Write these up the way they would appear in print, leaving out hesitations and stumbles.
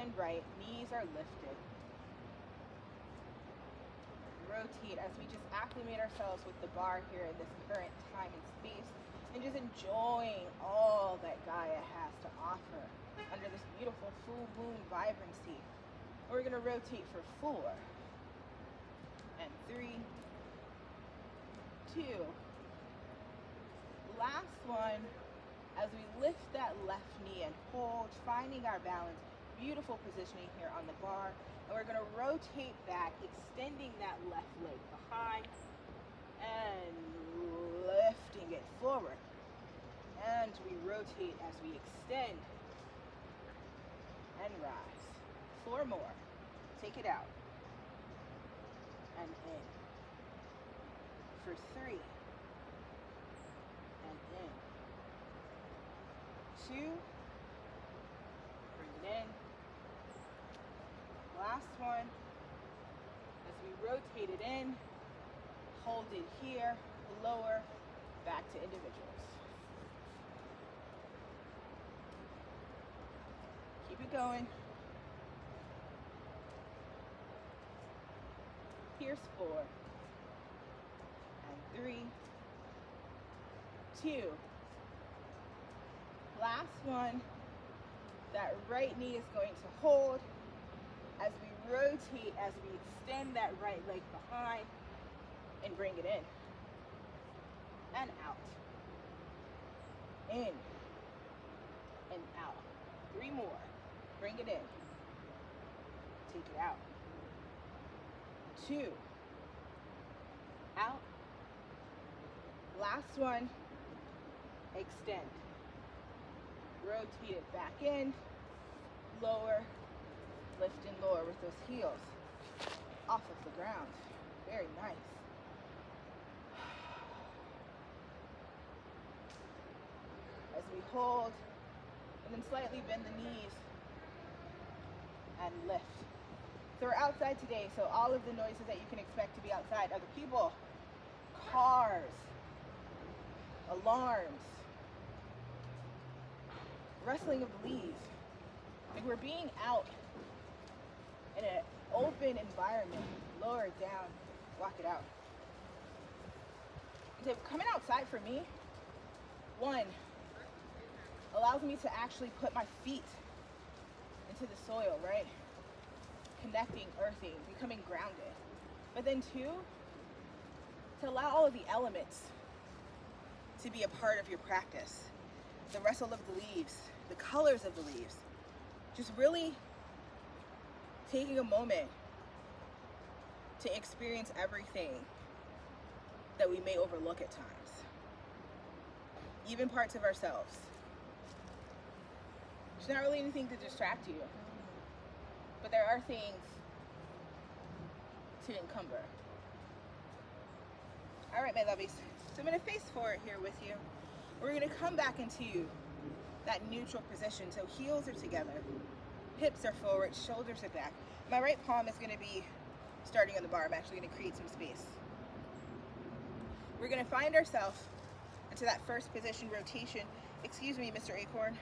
and right, knees are lifted. Rotate as we just acclimate ourselves with the bar here in this current time and space, and just enjoying all that Gaia has to offer under this beautiful full moon vibrancy. We're going to rotate for 4 and 3, 2. Last one, as we lift that left knee and hold, finding our balance. Beautiful positioning here on the bar. And we're going to rotate back, extending that left leg behind and lifting it forward. And we rotate as we extend and rise. 4 more. Take it out and in. For 3 and in. 2. Bring it in. Last one. As we rotate it in, hold it here, lower, back to individuals. Keep it going. Here's 4 and 3, 2. Last one. That right knee is going to hold as we rotate, as we extend that right leg behind and bring it in and out, in and out. 3 more. Bring it in. Take it out. 2. Out. Last one. Extend. Rotate it back in. Lower. Lift and lower with those heels off of the ground. Very nice. As we hold, and then slightly bend the knees and lift. So we're outside today, so all of the noises that you can expect to be outside, other people, cars, alarms, rustling of the leaves. Like we're being out in an open environment. Lower it down, walk it out. So coming outside for me, 1, allows me to actually put my feet into the soil, right? Connecting, earthing, becoming grounded. But then 2, to allow all of the elements to be a part of your practice. The rustle of the leaves, the colors of the leaves. Just really taking a moment to experience everything that we may overlook at times. Even parts of ourselves. There's not really anything to distract you, but there are things to encumber. All right, my lovies. So I'm going to face forward here with you. We're going to come back into that neutral position. So heels are together, hips are forward, shoulders are back. My right palm is going to be starting on the bar. I'm actually going to create some space. We're going to find ourselves into that first position rotation. Excuse me, Mr. Acorn.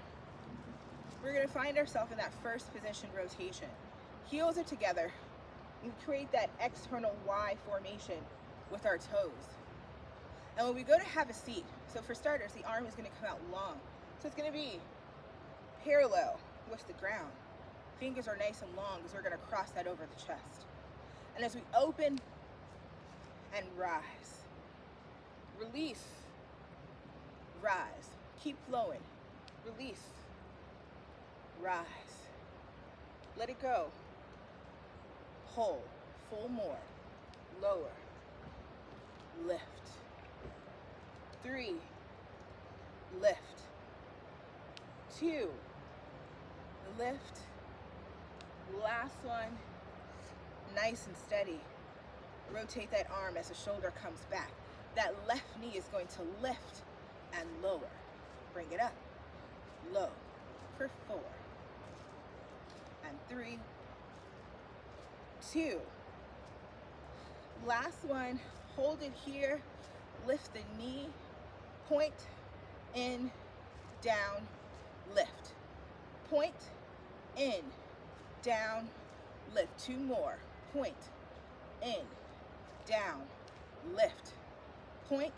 We're going to find ourselves in that first position rotation. Heels are together. We create that external Y formation with our toes. And when we go to have a seat, so for starters, the arm is going to come out long. So it's going to be parallel with the ground. Fingers are nice and long because we're going to cross that over the chest. And as we open and rise, release, rise, keep flowing, release, rise, let it go, hold, full more, lower, lift, 3, lift, 2, lift, last one, nice and steady. Rotate that arm as the shoulder comes back. That left knee is going to lift and lower. Bring it up, low, for 4, and 3, 2. Last one, hold it here, lift the knee, point, in, down, lift. Point, in, down, lift. 2 more. Point, in, down, lift. Point,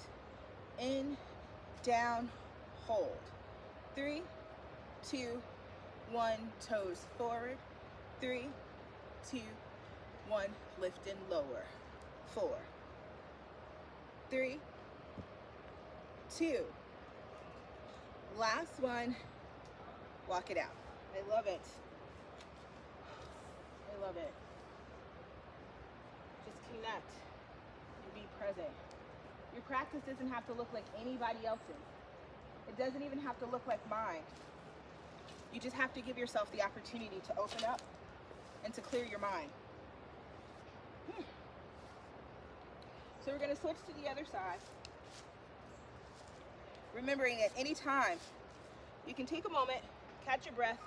in, down, hold. 3, 2, 1, toes forward. 3, 2, 1, lift and lower. 4, 3, 2. Last one, walk it out. I love it. I love it. Just connect and be present. Your practice doesn't have to look like anybody else's. It doesn't even have to look like mine. You just have to give yourself the opportunity to open up and to clear your mind. So we're going to switch to the other side. Remembering at any time, you can take a moment, catch your breath,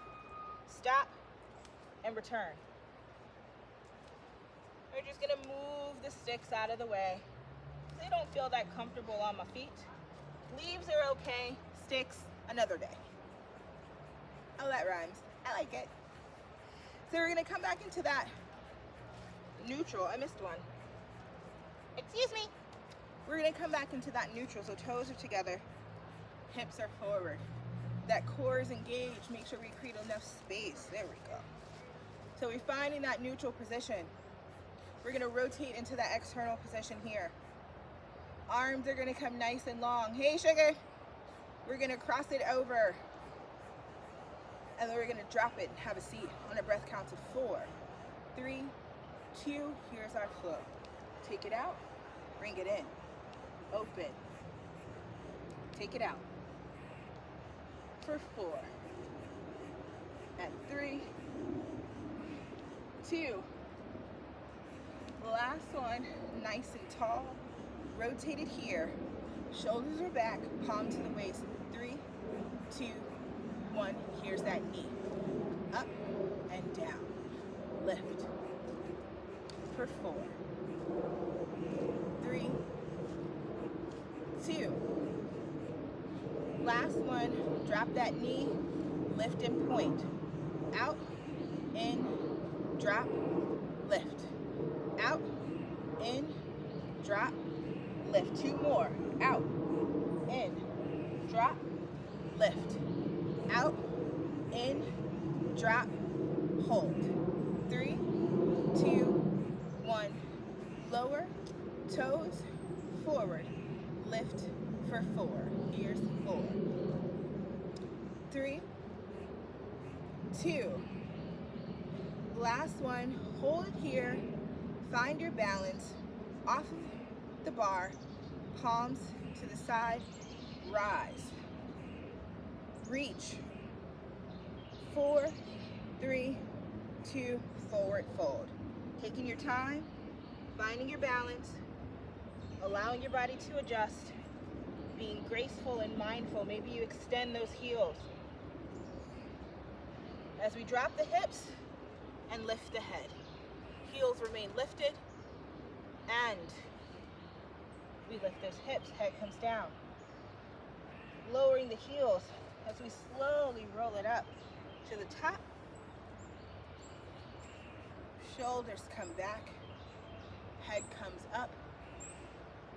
stop, and return. We're just going to move the sticks out of the way. They don't feel that comfortable on my feet. Leaves are okay. Sticks, another day. Oh, that rhymes. I like it. So we're going to come back into that neutral. I missed one. Excuse me. We're going to come back into that neutral. So toes are together. Hips are forward. That core is engaged. Make sure we create enough space. There we go. So we're finding that neutral position. We're going to rotate into that external position here. Arms are going to come nice and long. Hey, sugar. We're going to cross it over. And then we're going to drop it and have a seat on a breath count of 4, 3, 2. Here's our flow. Take it out. Bring it in. Open. Take it out. For 4. And 3, 2. Last one. Nice and tall. Rotate it here. Shoulders are back. Palm to the waist. 3, 2, 1. Here's that knee. Up and down. Lift. For 4, 3, 2. Last one. Drop that knee. Lift and point. Out. In. Drop. Lift. Out. In. Drop. Lift. 2 more. Out. In. Drop. Lift. Out. In. Drop. Hold. 3, 2, 1. Lower. Toes. Forward. Lift for 4. Here's 4. 3, 2. Last one. Hold it here. Find your balance. Off of the bar. Palms to the side. Rise. Reach. 4, 3, 2, forward fold. Taking your time, finding your balance, allowing your body to adjust, being graceful and mindful. Maybe you extend those heels. As we drop the hips and lift the head. Heels remain lifted, and we lift those hips, head comes down. Lowering the heels as we slowly roll it up to the top. Shoulders come back, head comes up.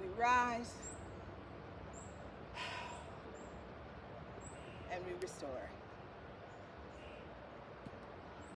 We rise, and we restore.